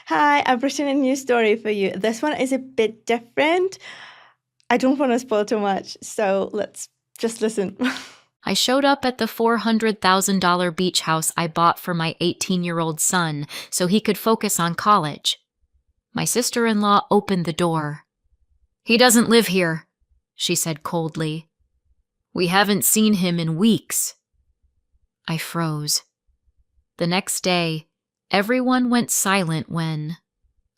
Hi, I've written a new story for you. This one is a bit different. I don't want to spoil too much, so let's just listen. I showed up at the $400,000 beach house I bought for my 18-year-old son so he could focus on college. My sister-in-law opened the door. "He doesn't live here," she said coldly. "We haven't seen him in weeks." I froze. The next day, everyone went silent when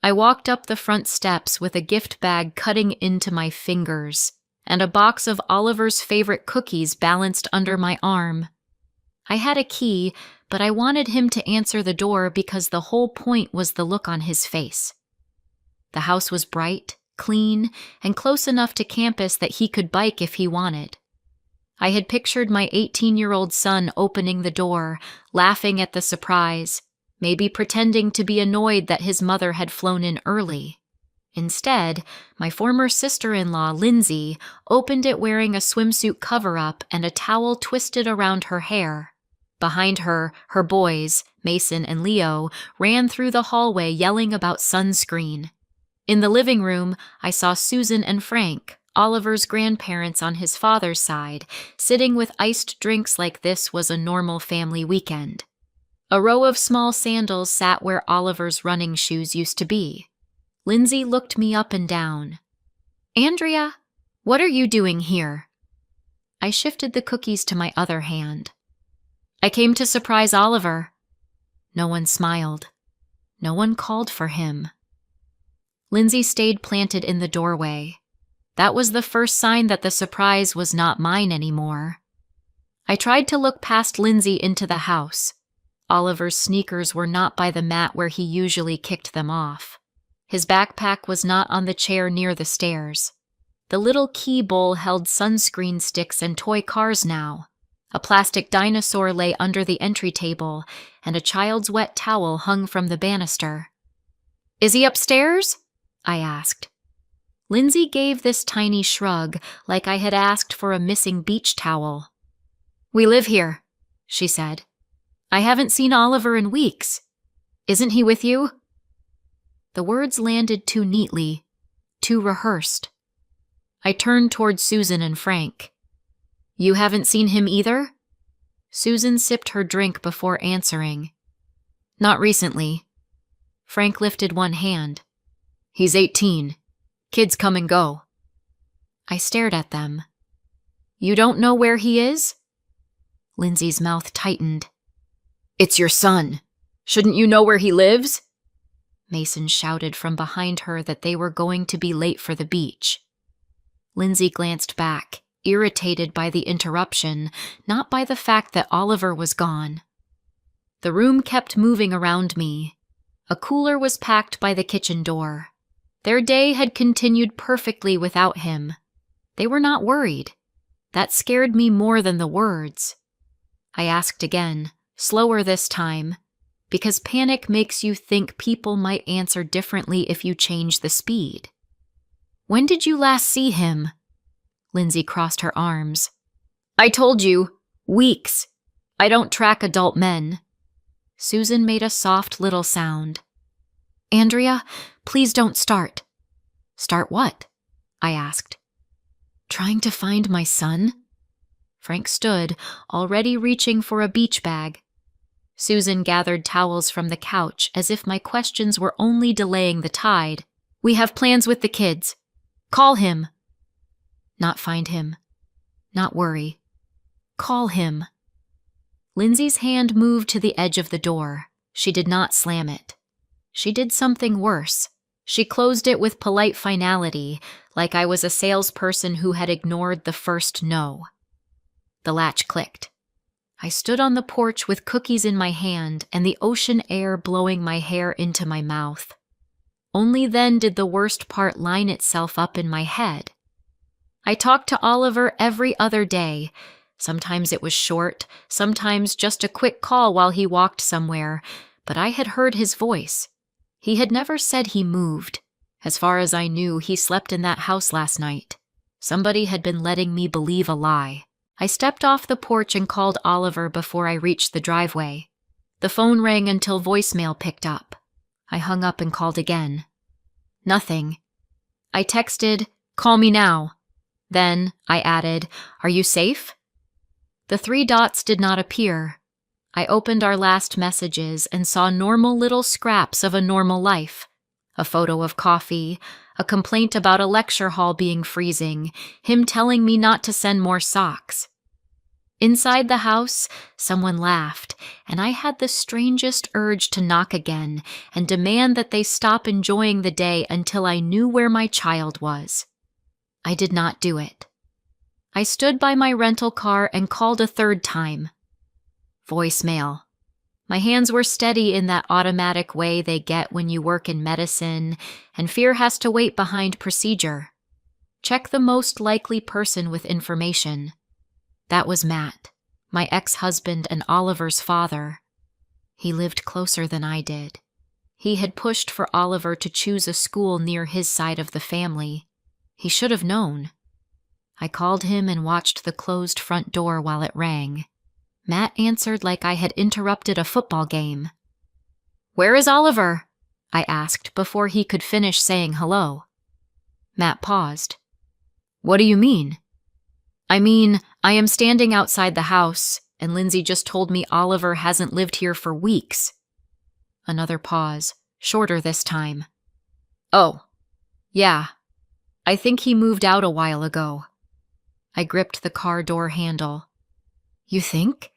I walked up the front steps with a gift bag cutting into my fingers and a box of Oliver's favorite cookies balanced under my arm. I had a key, but I wanted him to answer the door because the whole point was the look on his face. The house was bright, clean, and close enough to campus that he could bike if he wanted. I had pictured my 18-year-old son opening the door, laughing at the surprise, maybe pretending to be annoyed that his mother had flown in early. Instead, my former sister-in-law, Lindsay, opened it wearing a swimsuit cover-up and a towel twisted around her hair. Behind her, her boys, Mason and Leo, ran through the hallway yelling about sunscreen. In the living room, I saw Susan and Frank, Oliver's grandparents on his father's side, sitting with iced drinks like this was a normal family weekend. A row of small sandals sat where Oliver's running shoes used to be. Lindsay looked me up and down. "Andrea, what are you doing here?" I shifted the cookies to my other hand. "I came to surprise Oliver." No one smiled. No one called for him. Lindsay stayed planted in the doorway. That was the first sign that the surprise was not mine anymore. I tried to look past Lindsay into the house. Oliver's sneakers were not by the mat where he usually kicked them off. His backpack was not on the chair near the stairs. The little key bowl held sunscreen sticks and toy cars now. A plastic dinosaur lay under the entry table, and a child's wet towel hung from the banister. "Is he upstairs?" I asked. Lindsay gave this tiny shrug, like I had asked for a missing beach towel. "We live here," she said. "I haven't seen Oliver in weeks. Isn't he with you?" The words landed too neatly, too rehearsed. I turned toward Susan and Frank. "You haven't seen him either?" Susan sipped her drink before answering. "Not recently." Frank lifted one hand. "He's 18. Kids come and go." I stared at them. "You don't know where he is?" Lindsay's mouth tightened. "It's your son. Shouldn't you know where he lives?" Mason shouted from behind her that they were going to be late for the beach. Lindsay glanced back, irritated by the interruption, not by the fact that Oliver was gone. The room kept moving around me. A cooler was packed by the kitchen door. Their day had continued perfectly without him. They were not worried. That scared me more than the words. I asked again, slower this time, because panic makes you think people might answer differently if you change the speed. "When did you last see him?" Lindsay crossed her arms. "I told you, weeks. I don't track adult men." Susan made a soft little sound. "Andrea, please don't start." "Start what?" I asked. "Trying to find my son?" Frank stood, already reaching for a beach bag. Susan gathered towels from the couch as if my questions were only delaying the tide. "We have plans with the kids. Call him." Not find him. Not worry. Call him. Lindsay's hand moved to the edge of the door. She did not slam it. She did something worse. She closed it with polite finality, like I was a salesperson who had ignored the first no. The latch clicked. I stood on the porch with cookies in my hand and the ocean air blowing my hair into my mouth. Only then did the worst part line itself up in my head. I talked to Oliver every other day. Sometimes it was short, sometimes just a quick call while he walked somewhere, but I had heard his voice. He had never said he moved. As far as I knew, he slept in that house last night. Somebody had been letting me believe a lie. I stepped off the porch and called Oliver before I reached the driveway. The phone rang until voicemail picked up. I hung up and called again. Nothing. I texted, "Call me now." Then I added, "Are you safe?" The 3 dots did not appear. I opened our last messages and saw normal little scraps of a normal life. A photo of coffee, a complaint about a lecture hall being freezing, him telling me not to send more socks. Inside the house, someone laughed, and I had the strangest urge to knock again and demand that they stop enjoying the day until I knew where my child was. I did not do it. I stood by my rental car and called a 3rd time. Voicemail. My hands were steady in that automatic way they get when you work in medicine, and fear has to wait behind procedure. Check the most likely person with information. That was Matt, my ex-husband and Oliver's father. He lived closer than I did. He had pushed for Oliver to choose a school near his side of the family. He should have known. I called him and watched the closed front door while it rang. Matt answered like I had interrupted a football game. "Where is Oliver?" I asked before he could finish saying hello. Matt paused. "What do you mean?" "I mean, I am standing outside the house, and Lindsay just told me Oliver hasn't lived here for weeks." Another pause, shorter this time. "Oh, yeah. I think he moved out a while ago." I gripped the car door handle. "You think?"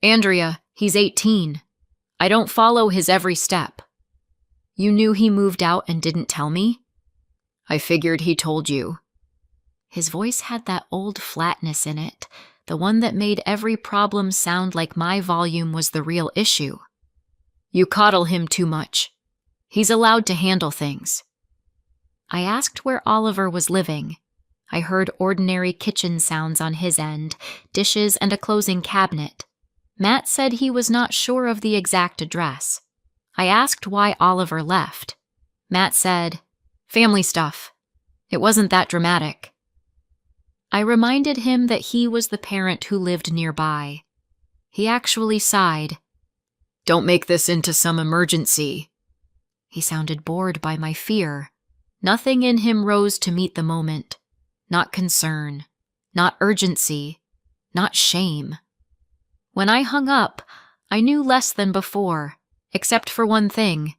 "Andrea, he's 18. I don't follow his every step." "You knew he moved out and didn't tell me?" "I figured he told you." His voice had that old flatness in it, the one that made every problem sound like my volume was the real issue. "You coddle him too much. He's allowed to handle things." I asked where Oliver was living. I heard ordinary kitchen sounds on his end, dishes and a closing cabinet. Matt said he was not sure of the exact address. I asked why Oliver left. Matt said, "Family stuff. It wasn't that dramatic." I reminded him that he was the parent who lived nearby. He actually sighed. "Don't make this into some emergency." He sounded bored by my fear. Nothing in him rose to meet the moment. Not concern, not urgency, not shame. When I hung up, I knew less than before, except for one thing.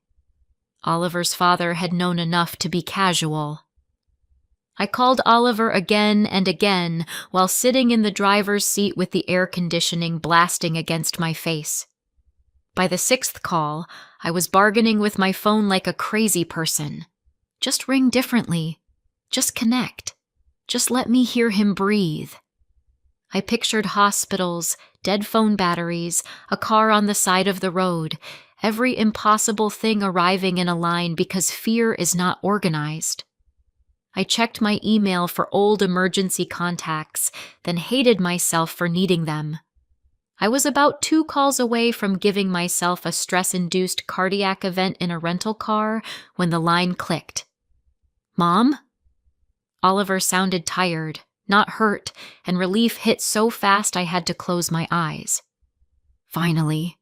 Oliver's father had known enough to be casual. I called Oliver again and again while sitting in the driver's seat with the air conditioning blasting against my face. By the 6th call, I was bargaining with my phone like a crazy person. Just ring differently. Just connect. Just let me hear him breathe. I pictured hospitals, dead phone batteries, a car on the side of the road, every impossible thing arriving in a line because fear is not organized. I checked my email for old emergency contacts, then hated myself for needing them. I was about 2 calls away from giving myself a stress-induced cardiac event in a rental car when the line clicked. "Mom?" Oliver sounded tired, not hurt, and relief hit so fast I had to close my eyes. "Finally.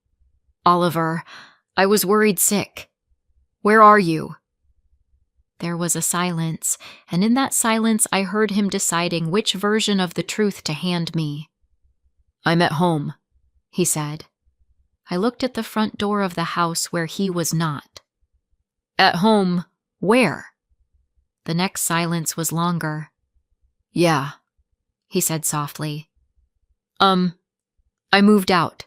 Oliver, I was worried sick. Where are you?" There was a silence, and in that silence I heard him deciding which version of the truth to hand me. "I'm at home," he said. I looked at the front door of the house where he was not. "At home, where?" The next silence was longer. "Yeah," he said softly. I moved out.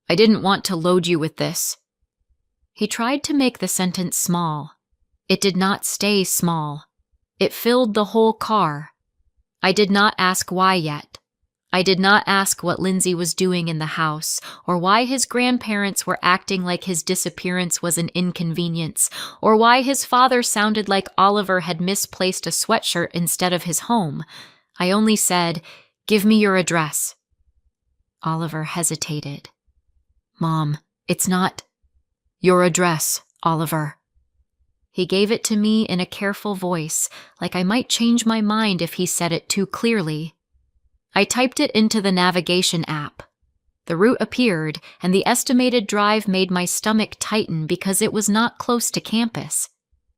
I didn't want to load you with this." He tried to make the sentence small. It did not stay small. It filled the whole car. I did not ask why yet. I did not ask what Lindsay was doing in the house, or why his grandparents were acting like his disappearance was an inconvenience, or why his father sounded like Oliver had misplaced a sweatshirt instead of his home. I only said, "Give me your address." Oliver hesitated. "Mom, it's not your address, Oliver." He gave it to me in a careful voice, like I might change my mind if he said it too clearly. I typed it into the navigation app. The route appeared, and the estimated drive made my stomach tighten because it was not close to campus.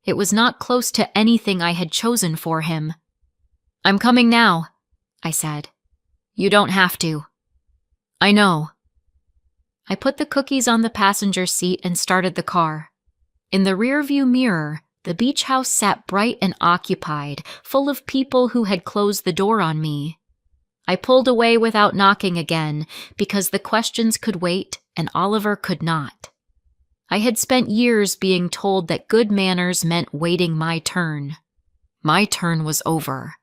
It was not close to anything I had chosen for him. "I'm coming now," I said. "You don't have to." "I know." I put the cookies on the passenger seat and started the car. In the rearview mirror, the beach house sat bright and occupied, full of people who had closed the door on me. I pulled away without knocking again because the questions could wait and Oliver could not. I had spent years being told that good manners meant waiting my turn. My turn was over.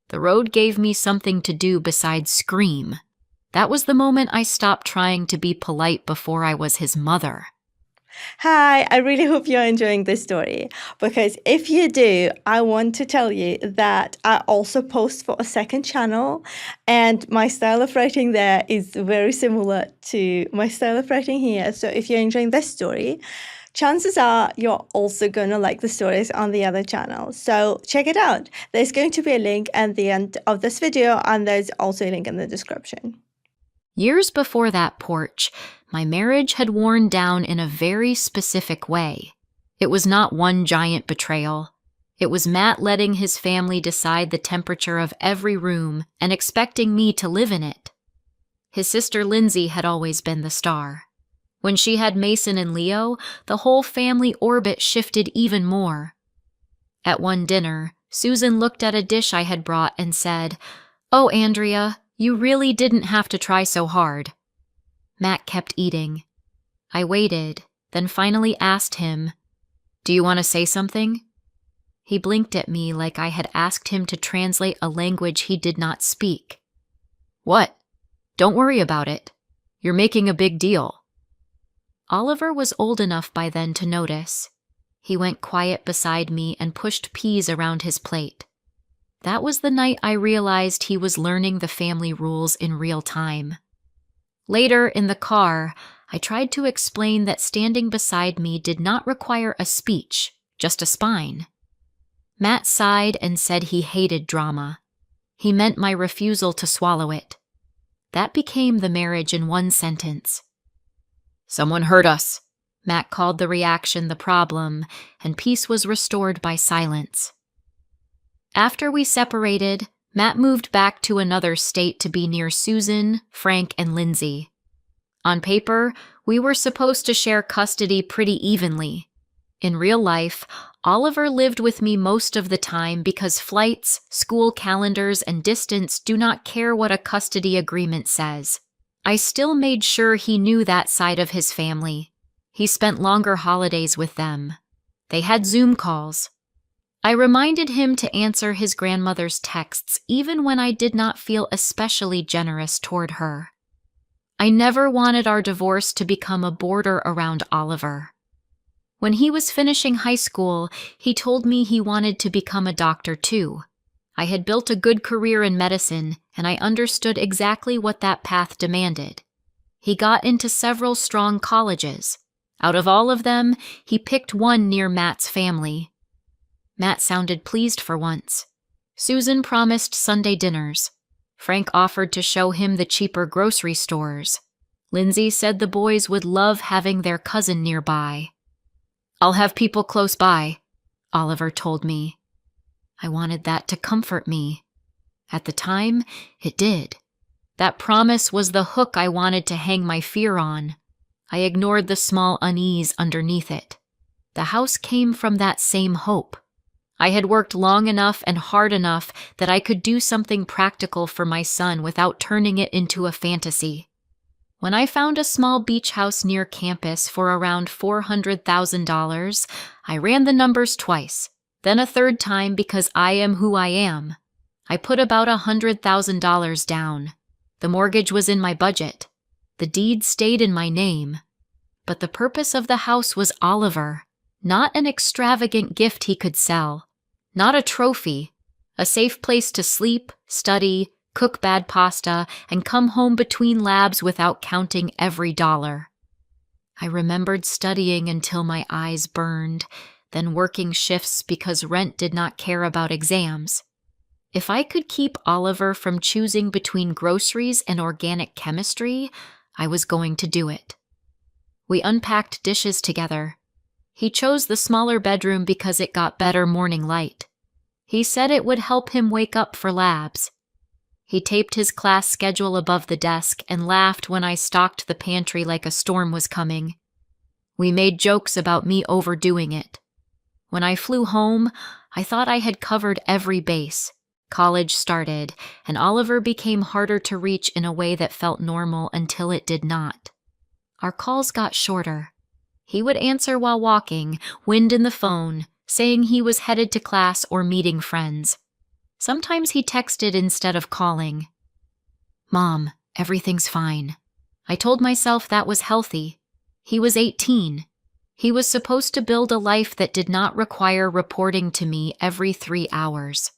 The road gave me something to do besides scream. That was the moment I stopped trying to be polite before I was his mother. Hi, I really hope you're enjoying this story, because if you do, I want to tell you that I also post for a second channel, and my style of writing there is very similar to my style of writing here. So if you're enjoying this story, chances are you're also going to like the stories on the other channel. So check it out. There's going to be a link at the end of this video, and there's also a link in the description. Years before that porch, my marriage had worn down in a very specific way. It was not one giant betrayal. It was Matt letting his family decide the temperature of every room and expecting me to live in it. His sister Lindsay had always been the star. When she had Mason and Leo, the whole family orbit shifted even more. At one dinner, Susan looked at a dish I had brought and said, "Oh, Andrea, you really didn't have to try so hard." Matt kept eating. I waited, then finally asked him, "Do you want to say something?" He blinked at me like I had asked him to translate a language he did not speak. "What? Don't worry about it. You're making a big deal." Oliver was old enough by then to notice. He went quiet beside me and pushed peas around his plate. That was the night I realized he was learning the family rules in real time. Later, in the car, I tried to explain that standing beside me did not require a speech, just a spine. Matt sighed and said he hated drama. He meant my refusal to swallow it. That became the marriage in one sentence. "Someone hurt us," Matt called the reaction the problem, and peace was restored by silence. After we separated, Matt moved back to another state to be near Susan, Frank, and Lindsay. On paper, we were supposed to share custody pretty evenly. In real life, Oliver lived with me most of the time because flights, school calendars, and distance do not care what a custody agreement says. I still made sure he knew that side of his family. He spent longer holidays with them. They had Zoom calls. I reminded him to answer his grandmother's texts even when I did not feel especially generous toward her. I never wanted our divorce to become a border around Oliver. When he was finishing high school, he told me he wanted to become a doctor too. I had built a good career in medicine, and I understood exactly what that path demanded. He got into several strong colleges. Out of all of them, he picked one near Matt's family. Matt sounded pleased for once. Susan promised Sunday dinners. Frank offered to show him the cheaper grocery stores. Lindsay said the boys would love having their cousin nearby. "I'll have people close by," Oliver told me. I wanted that to comfort me. At the time, it did. That promise was the hook I wanted to hang my fear on. I ignored the small unease underneath it. The house came from that same hope. I had worked long enough and hard enough that I could do something practical for my son without turning it into a fantasy. When I found a small beach house near campus for around $400,000, I ran the numbers twice, then a third time because I am who I am. I put about $100,000 down. The mortgage was in my budget. The deed stayed in my name. But the purpose of the house was Oliver. Not an extravagant gift he could sell. Not a trophy. A safe place to sleep, study, cook bad pasta, and come home between labs without counting every dollar. I remembered studying until my eyes burned, then working shifts because rent did not care about exams. If I could keep Oliver from choosing between groceries and organic chemistry, I was going to do it. We unpacked dishes together. He chose the smaller bedroom because it got better morning light. He said it would help him wake up for labs. He taped his class schedule above the desk and laughed when I stocked the pantry like a storm was coming. We made jokes about me overdoing it. When I flew home, I thought I had covered every base. College started, and Oliver became harder to reach in a way that felt normal until it did not. Our calls got shorter. He would answer while walking, wind in the phone, saying he was headed to class or meeting friends. Sometimes he texted instead of calling. "Mom, everything's fine." I told myself that was healthy. He was 18. He was supposed to build a life that did not require reporting to me every 3 hours.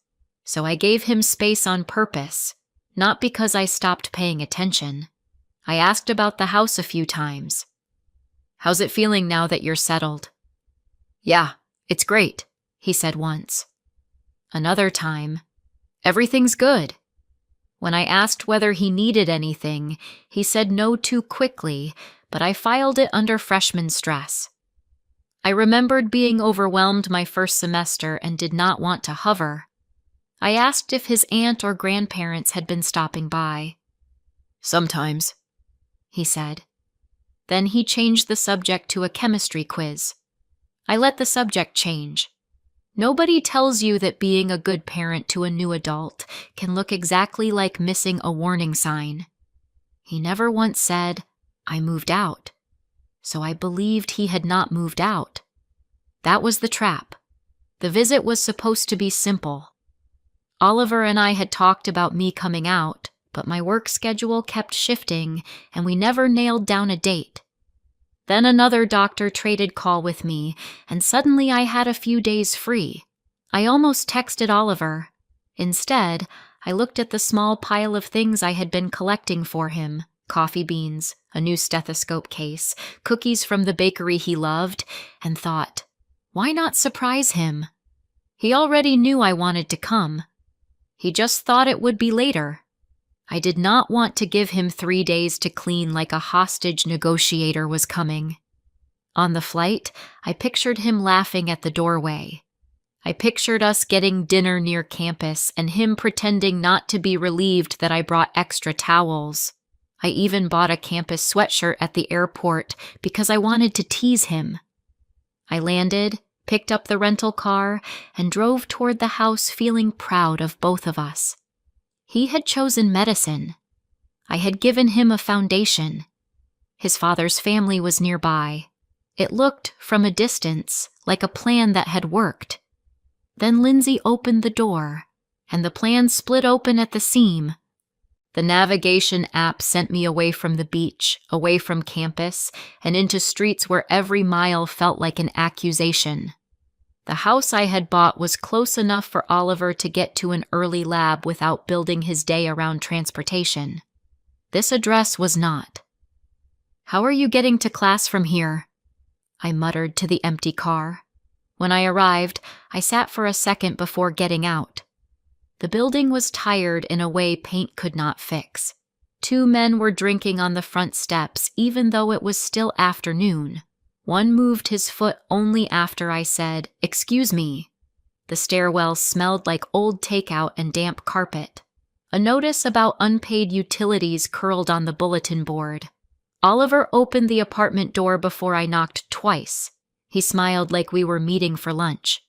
So I gave him space on purpose, not because I stopped paying attention. I asked about the house a few times. "How's it feeling now that you're settled?" "Yeah, it's great," he said once. Another time, "Everything's good." When I asked whether he needed anything, he said no too quickly, but I filed it under freshman stress. I remembered being overwhelmed my first semester and did not want to hover. I asked if his aunt or grandparents had been stopping by. "Sometimes," he said. Then he changed the subject to a chemistry quiz. I let the subject change. Nobody tells you that being a good parent to a new adult can look exactly like missing a warning sign. He never once said, "I moved out." So I believed he had not moved out. That was the trap. The visit was supposed to be simple. Oliver and I had talked about me coming out, but my work schedule kept shifting, and we never nailed down a date. Then another doctor traded call with me, and suddenly I had a few days free. I almost texted Oliver. Instead, I looked at the small pile of things I had been collecting for him: coffee beans, a new stethoscope case, cookies from the bakery he loved, and thought, why not surprise him? He already knew I wanted to come. He just thought it would be later. I did not want to give him 3 days to clean like a hostage negotiator was coming. On the flight, I pictured him laughing at the doorway. I pictured us getting dinner near campus and him pretending not to be relieved that I brought extra towels. I even bought a campus sweatshirt at the airport because I wanted to tease him. I landed, picked up the rental car, and drove toward the house feeling proud of both of us. He had chosen medicine. I had given him a foundation. His father's family was nearby. It looked, from a distance, like a plan that had worked. Then Lindsay opened the door, and the plan split open at the seam. The navigation app sent me away from the beach, away from campus, and into streets where every mile felt like an accusation. The house I had bought was close enough for Oliver to get to an early lab without building his day around transportation. This address was not. "How are you getting to class from here?" I muttered to the empty car. When I arrived, I sat for a second before getting out. The building was tired in a way paint could not fix. 2 men were drinking on the front steps, even though it was still afternoon. One moved his foot only after I said, "Excuse me." The stairwell smelled like old takeout and damp carpet. A notice about unpaid utilities curled on the bulletin board. Oliver opened the apartment door before I knocked twice. He smiled like we were meeting for lunch.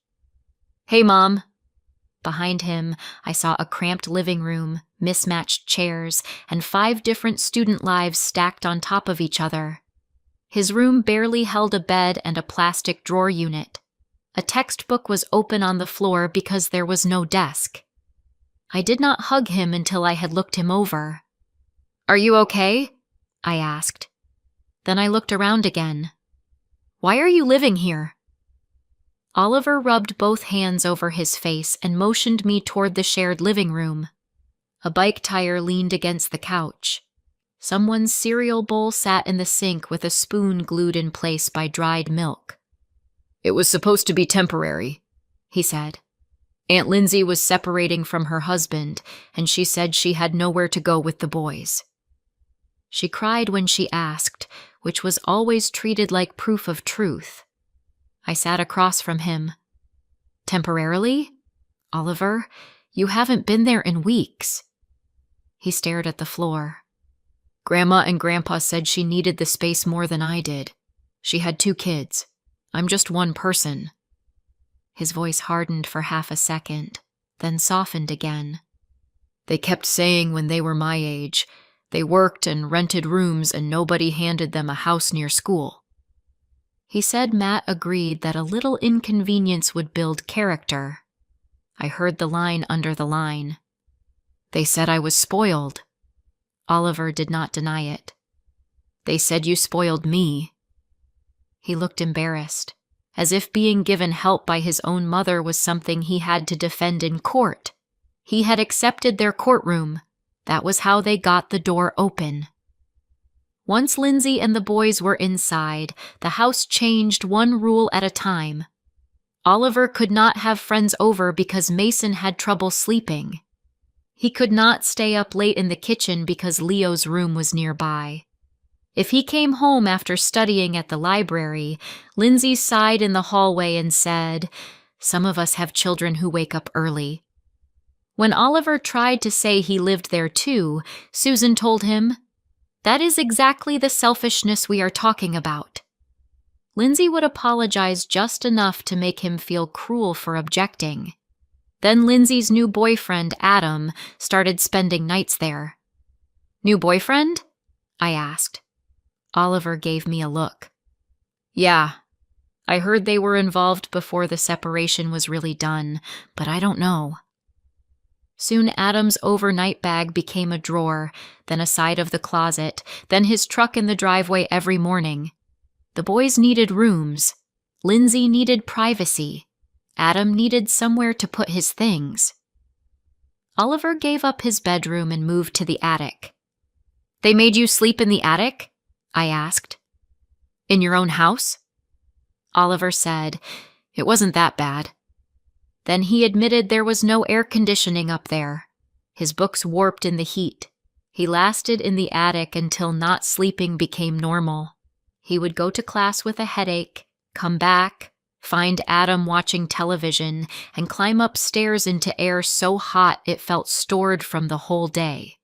"Hey, Mom." Behind him, I saw a cramped living room, mismatched chairs, and 5 different student lives stacked on top of each other. His room barely held a bed and a plastic drawer unit. A textbook was open on the floor because there was no desk. I did not hug him until I had looked him over. "Are you okay?" I asked. Then I looked around again. "Why are you living here?" Oliver rubbed both hands over his face and motioned me toward the shared living room. A bike tire leaned against the couch. Someone's cereal bowl sat in the sink with a spoon glued in place by dried milk. "It was supposed to be temporary," he said. "Aunt Lindsay was separating from her husband, and she said she had nowhere to go with the boys." She cried when she asked, which was always treated like proof of truth. I sat across from him. Temporarily? Oliver, you haven't been there in weeks. He stared at the floor. Grandma and Grandpa said she needed the space more than I did. She had 2 kids. I'm just one person. His voice hardened for half a second, then softened again. They kept saying when they were my age, they worked and rented rooms and nobody handed them a house near school. He said Matt agreed that a little inconvenience would build character. I heard the line under the line. They said I was spoiled. Oliver did not deny it. They said you spoiled me. He looked embarrassed, as if being given help by his own mother was something he had to defend in court. He had accepted their courtroom. That was how they got the door open. Once Lindsay and the boys were inside, the house changed one rule at a time. Oliver could not have friends over because Mason had trouble sleeping. He could not stay up late in the kitchen because Leo's room was nearby. If he came home after studying at the library, Lindsay sighed in the hallway and said, "Some of us have children who wake up early." When Oliver tried to say he lived there too, Susan told him, "That is exactly the selfishness we are talking about." Lindsay would apologize just enough to make him feel cruel for objecting. Then Lindsay's new boyfriend, Adam, started spending nights there. "New boyfriend?" I asked. Oliver gave me a look. "Yeah, I heard they were involved before the separation was really done, but I don't know." Soon Adam's overnight bag became a drawer, then a side of the closet, then his truck in the driveway every morning. The boys needed rooms. Lindsay needed privacy. Adam needed somewhere to put his things. Oliver gave up his bedroom and moved to the attic. "They made you sleep in the attic?" I asked. "In your own house?" Oliver said, "It wasn't that bad." Then he admitted there was no air conditioning up there. His books warped in the heat. He lasted in the attic until not sleeping became normal. He would go to class with a headache, come back, find Adam watching television, and climb upstairs into air so hot it felt stored from the whole day.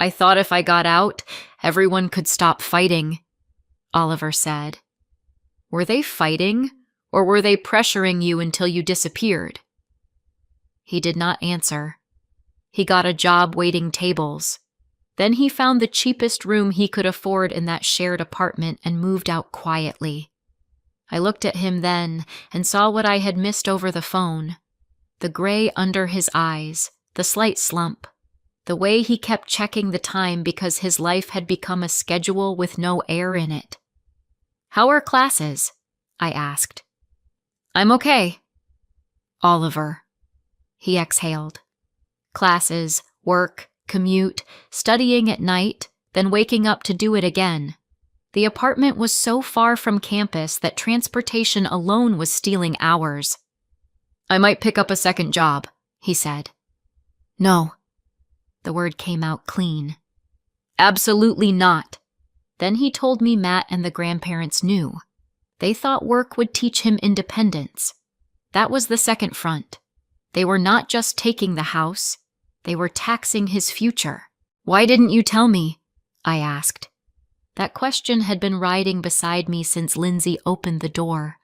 "I thought if I got out, everyone could stop fighting," Oliver said. "Were they fighting, or were they pressuring you until you disappeared?" He did not answer. He got a job waiting tables. Then he found the cheapest room he could afford in that shared apartment and moved out quietly. I looked at him then and saw what I had missed over the phone. The gray under his eyes, the slight slump, the way he kept checking the time because his life had become a schedule with no air in it. "How are classes?" I asked. "I'm okay." "Oliver." He exhaled. Classes, work, commute, studying at night, then waking up to do it again. The apartment was so far from campus that transportation alone was stealing hours. "I might pick up a second job," he said. "No." The word came out clean. "Absolutely not." Then he told me Matt and the grandparents knew. They thought work would teach him independence. That was the second front. They were not just taking the house, they were taxing his future. "Why didn't you tell me?" I asked. That question had been riding beside me since Lindsay opened the door.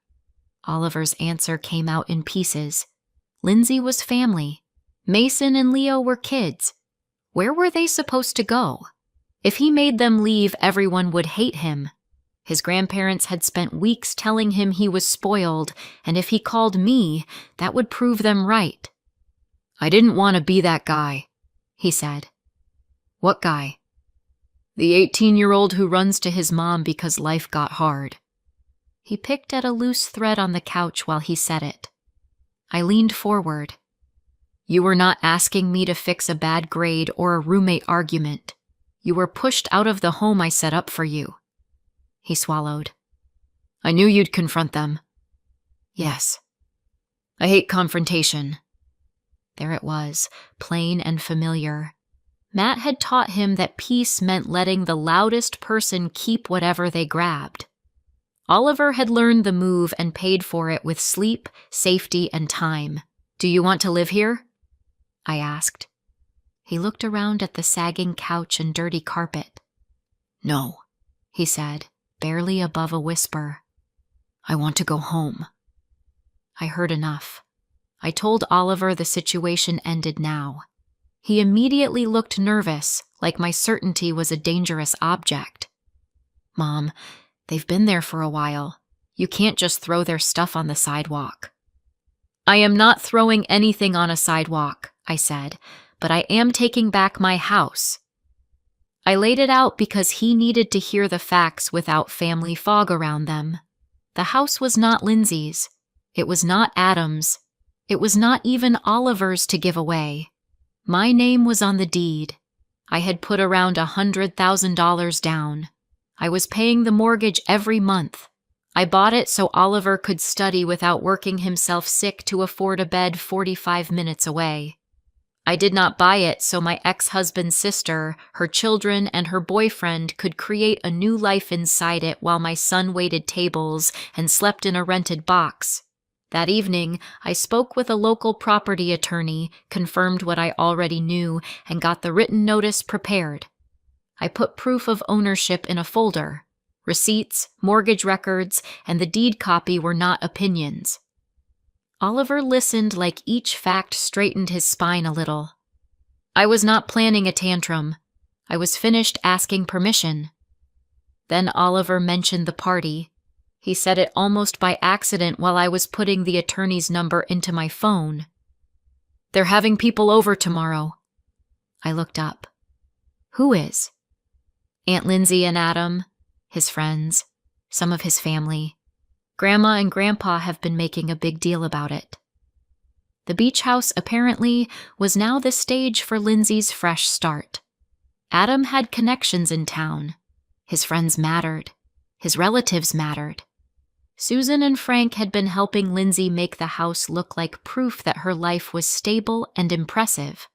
Oliver's answer came out in pieces. Lindsay was family. Mason and Leo were kids. Where were they supposed to go? If he made them leave, everyone would hate him. His grandparents had spent weeks telling him he was spoiled, and if he called me, that would prove them right. "I didn't want to be that guy," he said. "What guy?" "The 18-year-old who runs to his mom because life got hard." He picked at a loose thread on the couch while he said it. I leaned forward. "You were not asking me to fix a bad grade or a roommate argument. You were pushed out of the home I set up for you." He swallowed. "I knew you'd confront them." "Yes." "I hate confrontation." There it was, plain and familiar. Matt had taught him that peace meant letting the loudest person keep whatever they grabbed. Oliver had learned the move and paid for it with sleep, safety, and time. "Do you want to live here?" I asked. He looked around at the sagging couch and dirty carpet. "No," he said, barely above a whisper. "I want to go home." I heard enough. I told Oliver the situation ended now. He immediately looked nervous, like my certainty was a dangerous object. "Mom, they've been there for a while. You can't just throw their stuff on the sidewalk." "I am not throwing anything on a sidewalk," I said, "but I am taking back my house." I laid it out because he needed to hear the facts without family fog around them. The house was not Lindsay's. It was not Adam's. It was not even Oliver's to give away. My name was on the deed. I had put around $100,000 down. I was paying the mortgage every month. I bought it so Oliver could study without working himself sick to afford a bed 45 minutes away. I did not buy it so my ex-husband's sister, her children, and her boyfriend could create a new life inside it while my son waited tables and slept in a rented box. That evening, I spoke with a local property attorney, confirmed what I already knew, and got the written notice prepared. I put proof of ownership in a folder. Receipts, mortgage records, and the deed copy were not opinions. Oliver listened like each fact straightened his spine a little. I was not planning a tantrum. I was finished asking permission. Then Oliver mentioned the party. He said it almost by accident while I was putting the attorney's number into my phone. "They're having people over tomorrow." I looked up. "Who is?" "Aunt Lindsay and Adam, his friends, some of his family. Grandma and Grandpa have been making a big deal about it." The beach house, apparently, was now the stage for Lindsay's fresh start. Adam had connections in town. His friends mattered. His relatives mattered. Susan and Frank had been helping Lindsay make the house look like proof that her life was stable and impressive.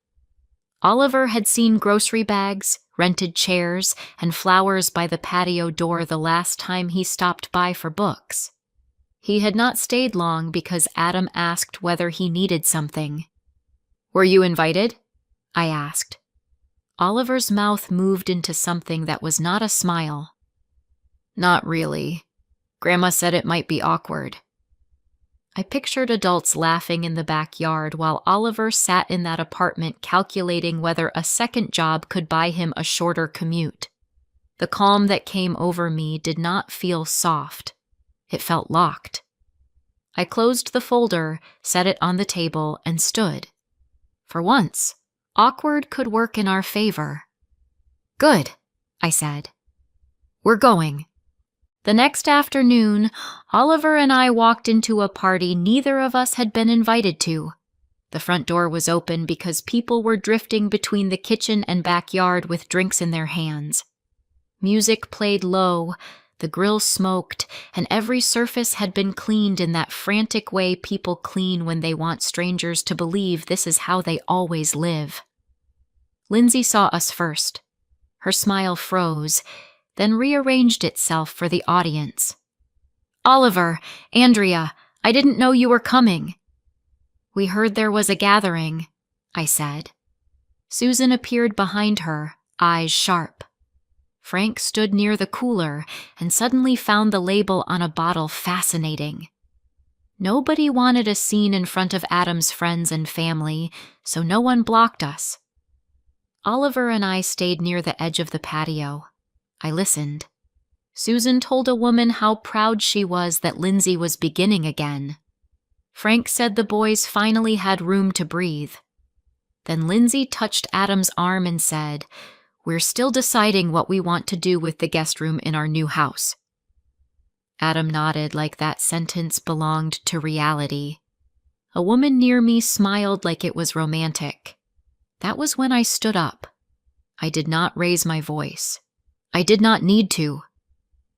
Oliver had seen grocery bags, rented chairs, and flowers by the patio door the last time he stopped by for books. He had not stayed long because Adam asked whether he needed something. "Were you invited?" I asked. Oliver's mouth moved into something that was not a smile. "Not really. Grandma said it might be awkward." I pictured adults laughing in the backyard while Oliver sat in that apartment calculating whether a second job could buy him a shorter commute. The calm that came over me did not feel soft. It felt locked. I closed the folder, set it on the table, and stood. For once, awkward could work in our favor. "Good," I said. "We're going." The next afternoon, Oliver and I walked into a party neither of us had been invited to. The front door was open because people were drifting between the kitchen and backyard with drinks in their hands. Music played low, the grill smoked, and every surface had been cleaned in that frantic way people clean when they want strangers to believe this is how they always live. Lindsay saw us first. Her smile froze, then rearranged itself for the audience. "Oliver, Andrea, I didn't know you were coming." "We heard there was a gathering," I said. Susan appeared behind her, eyes sharp. Frank stood near the cooler and suddenly found the label on a bottle fascinating. Nobody wanted a scene in front of Adam's friends and family, so no one blocked us. Oliver and I stayed near the edge of the patio. I listened. Susan told a woman how proud she was that Lindsay was beginning again. Frank said the boys finally had room to breathe. Then Lindsay touched Adam's arm and said, "We're still deciding what we want to do with the guest room in our new house." Adam nodded like that sentence belonged to reality. A woman near me smiled like it was romantic. That was when I stood up. I did not raise my voice. I did not need to.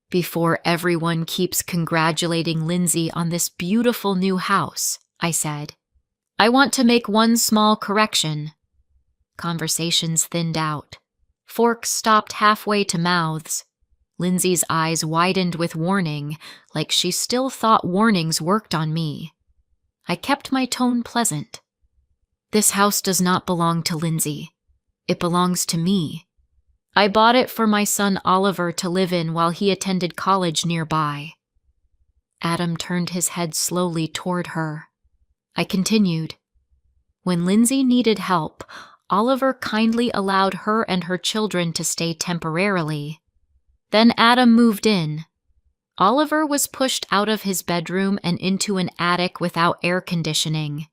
"Before everyone keeps congratulating Lindsay on this beautiful new house," I said, "I want to make one small correction. Conversations thinned out. Forks stopped halfway to mouths. Lindsay's eyes widened with warning, like she still thought warnings worked on me. I kept my tone pleasant. This house does not belong to Lindsay. It belongs to me. I bought it for my son Oliver to live in while he attended college nearby. Adam turned his head slowly toward her. I continued. When Lindsay needed help, Oliver kindly allowed her and her children to stay temporarily. Then Adam moved in. Oliver was pushed out of his bedroom and into an attic without air conditioning.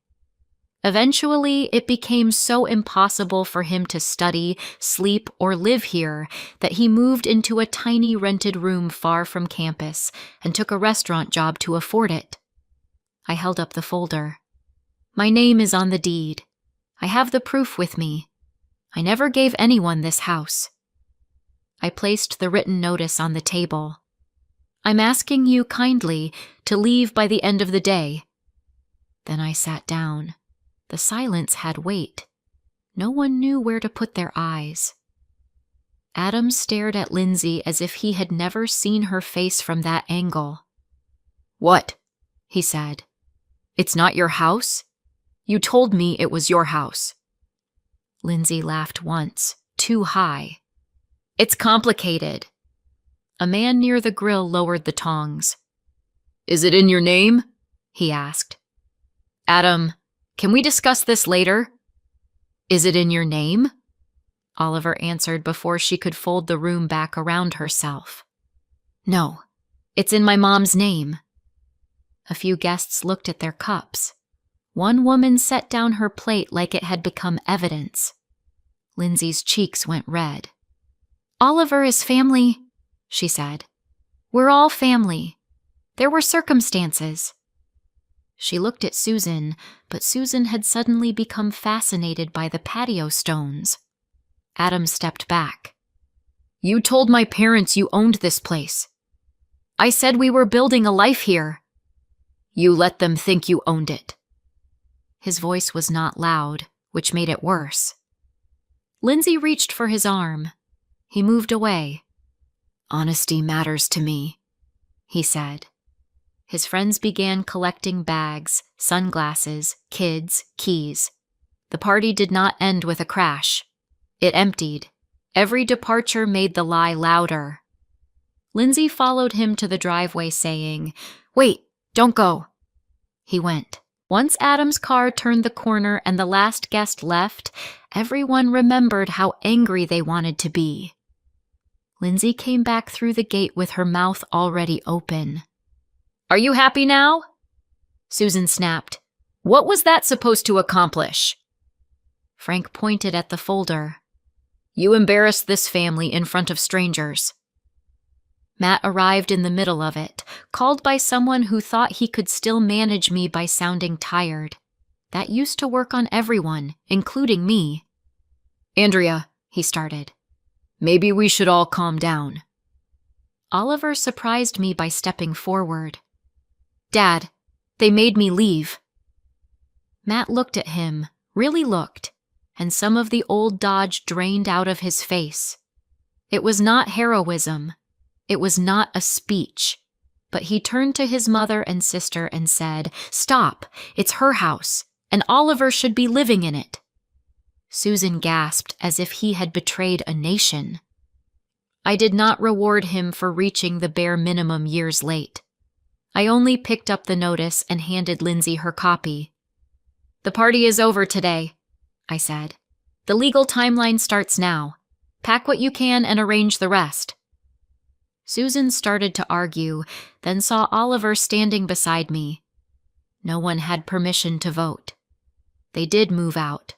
Eventually, it became so impossible for him to study, sleep, or live here that he moved into a tiny rented room far from campus and took a restaurant job to afford it. I held up the folder. My name is on the deed. I have the proof with me. I never gave anyone this house. I placed the written notice on the table. I'm asking you kindly to leave by the end of the day. Then I sat down. The silence had weight. No one knew where to put their eyes. Adam stared at Lindsay as if he had never seen her face from that angle. What? He said. It's not your house? You told me it was your house. Lindsay laughed once, too high. It's complicated. A man near the grill lowered the tongs. Is it in your name? He asked. Adam, can we discuss this later? Is it in your name? Oliver answered before she could fold the room back around herself. No, it's in my mom's name. A few guests looked at their cups. One woman set down her plate like it had become evidence. Lindsay's cheeks went red. Oliver is family, she said. We're all family. There were circumstances. She looked at Susan, but Susan had suddenly become fascinated by the patio stones. Adam stepped back. You told my parents you owned this place. I said we were building a life here. You let them think you owned it. His voice was not loud, which made it worse. Lindsay reached for his arm. He moved away. Honesty matters to me, he said. His friends began collecting bags, sunglasses, kids, keys. The party did not end with a crash. It emptied. Every departure made the lie louder. Lindsay followed him to the driveway saying, Wait, don't go. He went. Once Adam's car turned the corner and the last guest left, everyone remembered how angry they wanted to be. Lindsay came back through the gate with her mouth already open. Are you happy now? Susan snapped. What was that supposed to accomplish? Frank pointed at the folder. You embarrassed this family in front of strangers. Matt arrived in the middle of it, called by someone who thought he could still manage me by sounding tired. That used to work on everyone, including me. Andrea, he started. Maybe we should all calm down. Oliver surprised me by stepping forward. Dad, they made me leave. Matt looked at him, really looked, and some of the old dodge drained out of his face. It was not heroism. It was not a speech. But he turned to his mother and sister and said, Stop, it's her house, and Oliver should be living in it. Susan gasped as if he had betrayed a nation. I did not reward him for reaching the bare minimum years late. I only picked up the notice and handed Lindsay her copy. The party is over today, I said. The legal timeline starts now. Pack what you can and arrange the rest. Susan started to argue, then saw Oliver standing beside me. No one had permission to vote. They did move out.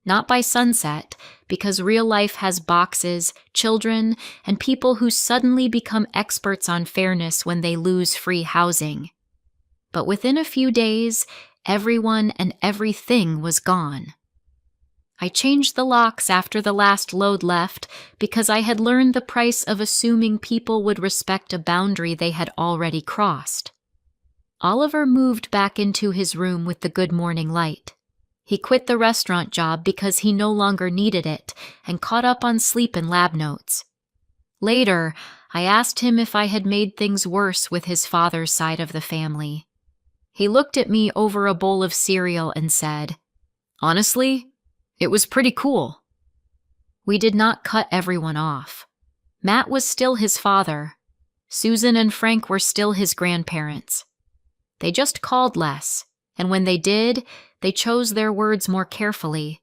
Not by sunset, because real life has boxes, children, and people who suddenly become experts on fairness when they lose free housing. But within a few days, everyone and everything was gone. I changed the locks after the last load left because I had learned the price of assuming people would respect a boundary they had already crossed. Oliver moved back into his room with the good morning light. He quit the restaurant job because he no longer needed it and caught up on sleep and lab notes. Later, I asked him if I had made things worse with his father's side of the family. He looked at me over a bowl of cereal and said, "Honestly, it was pretty cool." We did not cut everyone off. Matt was still his father. Susan and Frank were still his grandparents. They just called less, and when they did, they chose their words more carefully.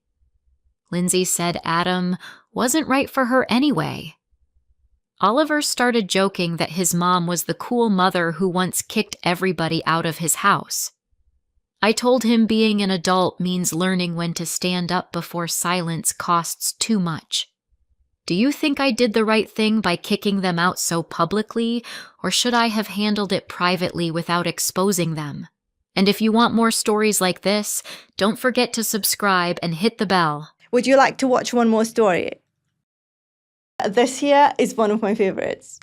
Lindsay said Adam wasn't right for her anyway. Oliver started joking that his mom was the cool mother who once kicked everybody out of his house. I told him being an adult means learning when to stand up before silence costs too much. Do you think I did the right thing by kicking them out so publicly, or should I have handled it privately without exposing them? And if you want more stories like this, don't forget to subscribe and hit the bell. Would you like to watch one more story? This here is one of my favorites.